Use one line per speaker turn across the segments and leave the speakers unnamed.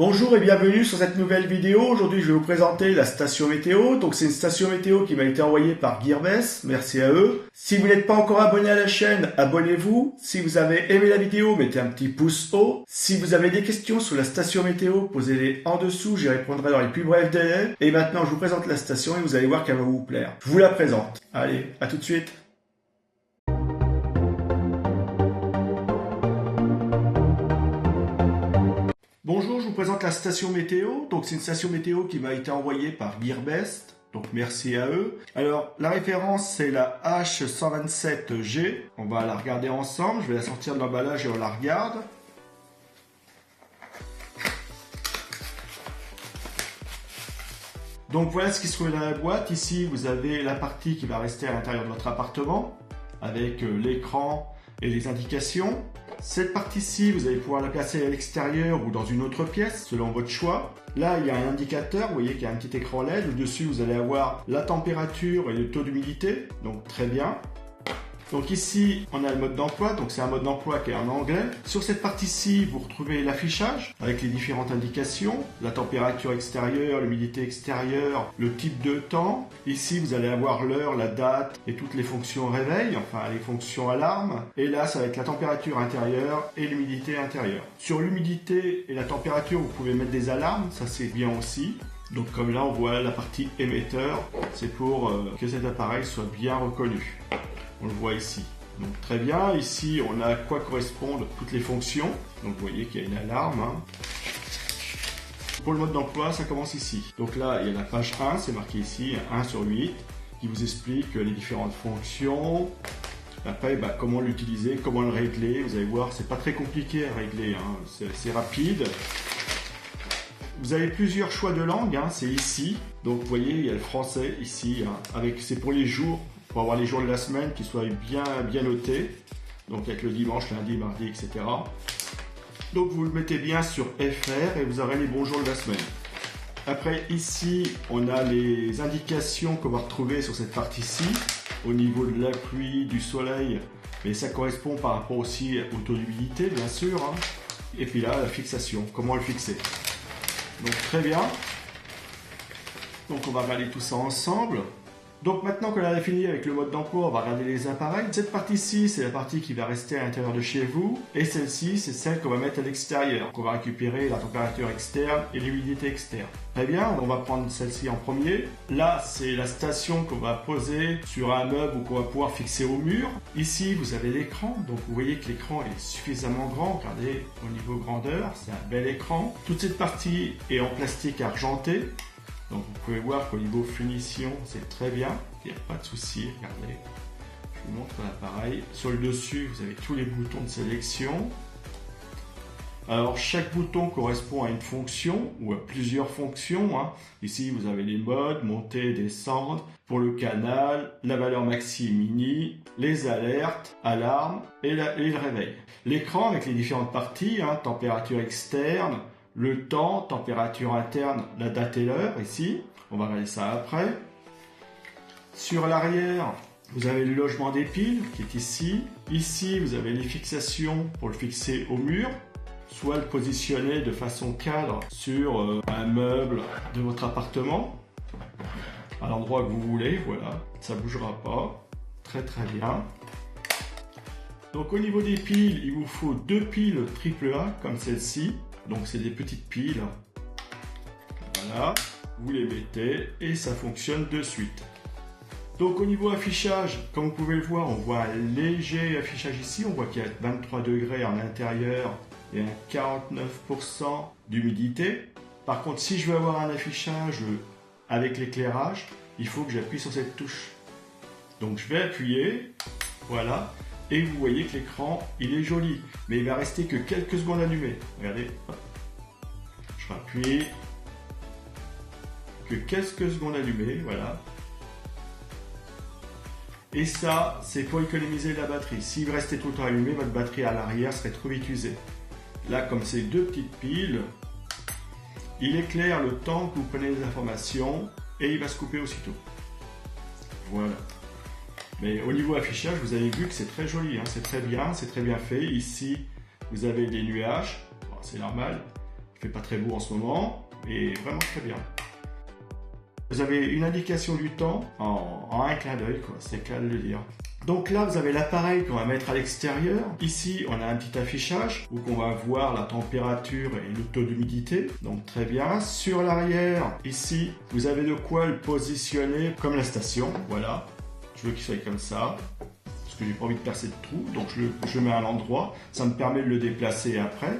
Bonjour et bienvenue sur cette nouvelle vidéo. Aujourd'hui, je vais vous présenter la station météo. Donc, c'est une station météo qui m'a été envoyée par Gearbest. Merci à eux. Si vous n'êtes pas encore abonné à la chaîne, abonnez-vous. Si vous avez aimé la vidéo, mettez un petit pouce haut. Si vous avez des questions sur la station météo, posez-les en dessous. J'y répondrai dans les plus brefs délais. Et maintenant, je vous présente la station et vous allez voir qu'elle va vous plaire. Je vous la présente. Allez, à tout de suite. Bonjour, je vous présente la station météo. Donc c'est une station météo qui m'a été envoyée par Gearbest. Donc merci à eux. Alors la référence c'est la H127G. On va la regarder ensemble. Je vais la sortir de l'emballage et on la regarde. Donc voilà ce qui se trouve dans la boîte. Ici vous avez la partie qui va rester à l'intérieur de votre appartement avec l'écran et les indications. Cette partie-ci, vous allez pouvoir la placer à l'extérieur ou dans une autre pièce, selon votre choix. Là, il y a un indicateur, vous voyez qu'il y a un petit écran LED. Au-dessus, vous allez avoir la température et le taux d'humidité, donc très bien. Donc ici, on a le mode d'emploi, donc c'est un mode d'emploi qui est en anglais. Sur cette partie-ci, vous retrouvez l'affichage avec les différentes indications, la température extérieure, l'humidité extérieure, le type de temps. Ici, vous allez avoir l'heure, la date et toutes les fonctions réveil, enfin les fonctions alarme. Et là, ça va être la température intérieure et l'humidité intérieure. Sur l'humidité et la température, vous pouvez mettre des alarmes, ça c'est bien aussi. Donc comme là, on voit la partie émetteur, c'est pour que cet appareil soit bien reconnu. On le voit ici. Donc très bien, ici on a à quoi correspondent toutes les fonctions. Donc vous voyez qu'il y a une alarme. Pour le mode d'emploi, ça commence ici. Donc là, il y a la page 1, c'est marqué ici, 1 sur 8, qui vous explique les différentes fonctions. Après, comment l'utiliser, comment le régler. Vous allez voir, c'est pas très compliqué à régler, c'est rapide. Vous avez plusieurs choix de langue, c'est ici. Donc vous voyez, il y a le français ici, c'est pour les jours. Pour avoir les jours de la semaine qui soient bien notés, donc avec le dimanche, lundi, mardi, etc. Donc vous le mettez bien sur FR et vous aurez les bons jours de la semaine. Après ici, on a les indications qu'on va retrouver sur cette partie-ci, au niveau de la pluie, du soleil, mais ça correspond par rapport aussi au taux d'humidité, bien sûr. Et puis là, la fixation, comment le fixer. Donc très bien. Donc on va regarder tout ça ensemble. Donc maintenant qu'on a fini avec le mode d'emploi, on va regarder les appareils. Cette partie-ci, c'est la partie qui va rester à l'intérieur de chez vous. Et celle-ci, c'est celle qu'on va mettre à l'extérieur. On va récupérer la température externe et l'humidité externe. Très bien, on va prendre celle-ci en premier. Là, c'est la station qu'on va poser sur un meuble ou qu'on va pouvoir fixer au mur. Ici, vous avez l'écran. Donc vous voyez que l'écran est suffisamment grand. Regardez au niveau grandeur, c'est un bel écran. Toute cette partie est en plastique argenté. Donc vous pouvez voir qu'au niveau finition, c'est très bien, il n'y a pas de souci, regardez. Je vous montre l'appareil. Sur le dessus, vous avez tous les boutons de sélection. Alors chaque bouton correspond à une fonction ou à plusieurs fonctions. Ici, vous avez les modes, monter, descendre, pour le canal, la valeur maxi et mini, les alertes, alarmes et le réveil. L'écran avec les différentes parties, température externe, le temps, température interne, la date et l'heure, ici. On va regarder ça après. Sur l'arrière, vous avez le logement des piles, qui est ici. Ici, vous avez les fixations pour le fixer au mur, soit le positionner de façon cadre sur un meuble de votre appartement, à l'endroit que vous voulez, voilà. Ça ne bougera pas. Très très bien. Donc au niveau des piles, il vous faut 2 piles AAA, comme celle-ci. Donc c'est des petites piles, voilà, vous les mettez et ça fonctionne de suite. Donc au niveau affichage, comme vous pouvez le voir, on voit un léger affichage ici, on voit qu'il y a 23 degrés en intérieur et un 49% d'humidité. Par contre, si je veux avoir un affichage avec l'éclairage, il faut que j'appuie sur cette touche. Donc je vais appuyer, voilà. Et vous voyez que l'écran, il est joli, mais il va rester que quelques secondes allumé. Regardez, hop. Je rappuie, que quelques secondes allumé, voilà. Et ça, c'est pour économiser la batterie. S'il restait tout le temps allumé, votre batterie à l'arrière serait trop vite usée. Là, comme c'est 2 petites piles, il éclaire le temps que vous prenez les informations et il va se couper aussitôt. Voilà. Mais au niveau affichage, vous avez vu que c'est très joli, c'est très bien fait. Ici, vous avez des nuages, bon, c'est normal. Il fait pas très beau en ce moment, et vraiment très bien. Vous avez une indication du temps en un clin d'œil, quoi, c'est le cas de le dire. Donc là, vous avez l'appareil qu'on va mettre à l'extérieur. Ici, on a un petit affichage où on va voir la température et le taux d'humidité. Donc très bien. Sur l'arrière, ici, vous avez de quoi le positionner comme la station. Voilà. Je veux qu'il soit comme ça. Parce que j'ai pas envie de percer de trou. Donc je le mets à l'endroit. Ça me permet de le déplacer après.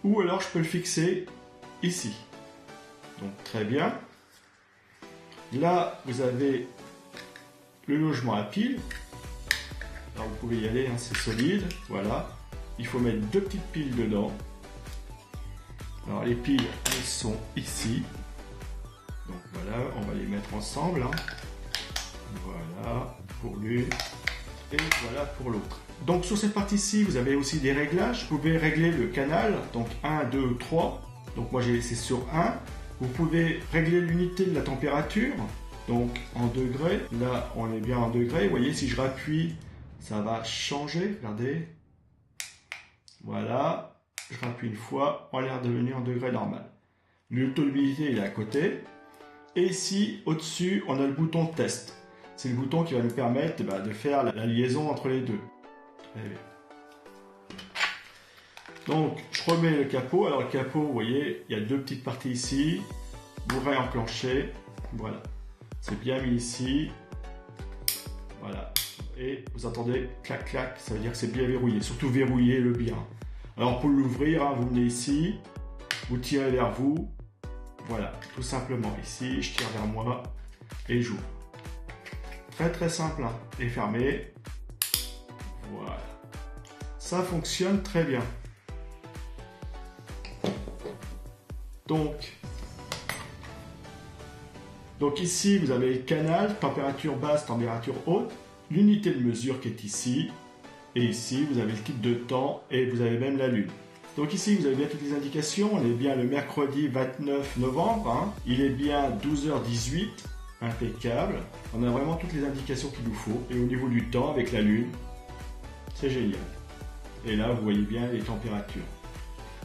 Ou alors, je peux le fixer ici. Donc très bien. Là, vous avez le logement à piles. Alors vous pouvez y aller, hein, c'est solide. Voilà. Il faut mettre 2 petites piles dedans. Alors les piles, elles sont ici. Donc voilà, on va les mettre ensemble. Hein. Voilà pour l'une et voilà pour l'autre. Donc sur cette partie-ci, vous avez aussi des réglages. Vous pouvez régler le canal. Donc 1, 2, 3. Donc moi j'ai laissé sur 1. Vous pouvez régler l'unité de la température, donc en degrés. Là, on est bien en degrés. Vous voyez, si je rappuie, ça va changer. Regardez. Voilà. Je rappuie une fois, on est redevenu en degré normal. Le taux d'humidité, il est à côté. Et ici, au-dessus, on a le bouton test. C'est le bouton qui va nous permettre de faire la liaison entre les deux. Très bien. Donc, je remets le capot. Alors, le capot, vous voyez, il y a 2 petites parties ici. Vous réenclenchez. Voilà. C'est bien mis ici. Voilà. Et vous entendez clac, clac. Ça veut dire que c'est bien verrouillé. Surtout, verrouillez-le bien. Alors, pour l'ouvrir, hein, vous venez ici. Vous tirez vers vous. Voilà. Tout simplement. Ici, je tire vers moi. Et j'ouvre. Très, très simple. Hein. Et fermé. Voilà. Ça fonctionne très bien. Donc ici, vous avez le canal, température basse, température haute, l'unité de mesure qui est ici, et ici, vous avez le kit de temps, et vous avez même la lune. Donc ici, vous avez bien toutes les indications, on est bien le mercredi 29 novembre, hein. Il est bien 12h18, impeccable, on a vraiment toutes les indications qu'il nous faut, et au niveau du temps, avec la lune, c'est génial. Et là, vous voyez bien les températures.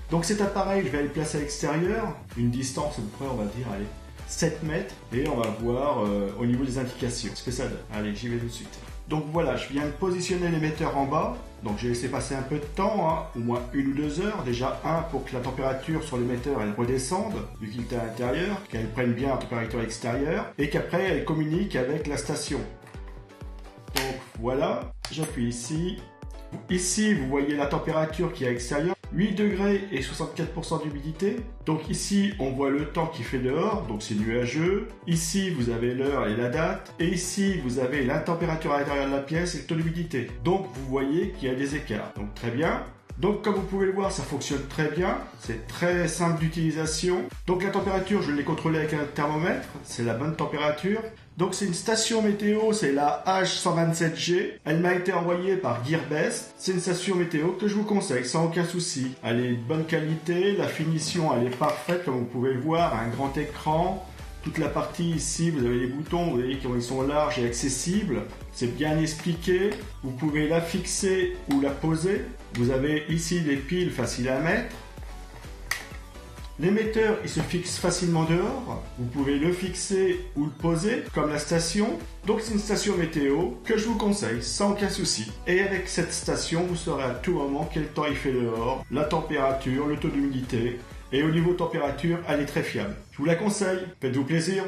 Donc cet appareil, je vais le placer à l'extérieur, une distance à peu près, on va dire, allez, 7 mètres, et on va voir au niveau des indications ce que ça donne. Allez, j'y vais tout de suite. Donc voilà, je viens de positionner l'émetteur en bas, donc j'ai laissé passer un peu de temps, hein, au moins 1 ou 2 heures, déjà pour que la température sur l'émetteur elle redescende, vu qu'il était à l'intérieur, qu'elle prenne bien la température extérieure, et qu'après elle communique avec la station. Donc voilà, j'appuie ici. Ici, vous voyez la température qui est à l'extérieur, 8 degrés et 64% d'humidité. Donc ici, on voit le temps qu'il fait dehors, donc c'est nuageux. Ici, vous avez l'heure et la date. Et ici, vous avez la température à l'intérieur de la pièce et le taux d'humidité. Donc vous voyez qu'il y a des écarts. Donc très bien. Donc comme vous pouvez le voir, ça fonctionne très bien. C'est très simple d'utilisation. Donc la température, je l'ai contrôlée avec un thermomètre. C'est la bonne température. Donc c'est une station météo, c'est la H127G. Elle m'a été envoyée par Gearbest. C'est une station météo que je vous conseille sans aucun souci. Elle est de bonne qualité, la finition elle est parfaite comme vous pouvez le voir, un grand écran. Toute la partie ici, vous avez les boutons, vous voyez qu'ils sont larges et accessibles. C'est bien expliqué. Vous pouvez la fixer ou la poser. Vous avez ici des piles faciles à mettre. L'émetteur, il se fixe facilement dehors. Vous pouvez le fixer ou le poser, comme la station. Donc c'est une station météo que je vous conseille, sans aucun souci. Et avec cette station, vous saurez à tout moment quel temps il fait dehors, la température, le taux d'humidité. Et au niveau température, elle est très fiable. Je vous la conseille, faites-vous plaisir.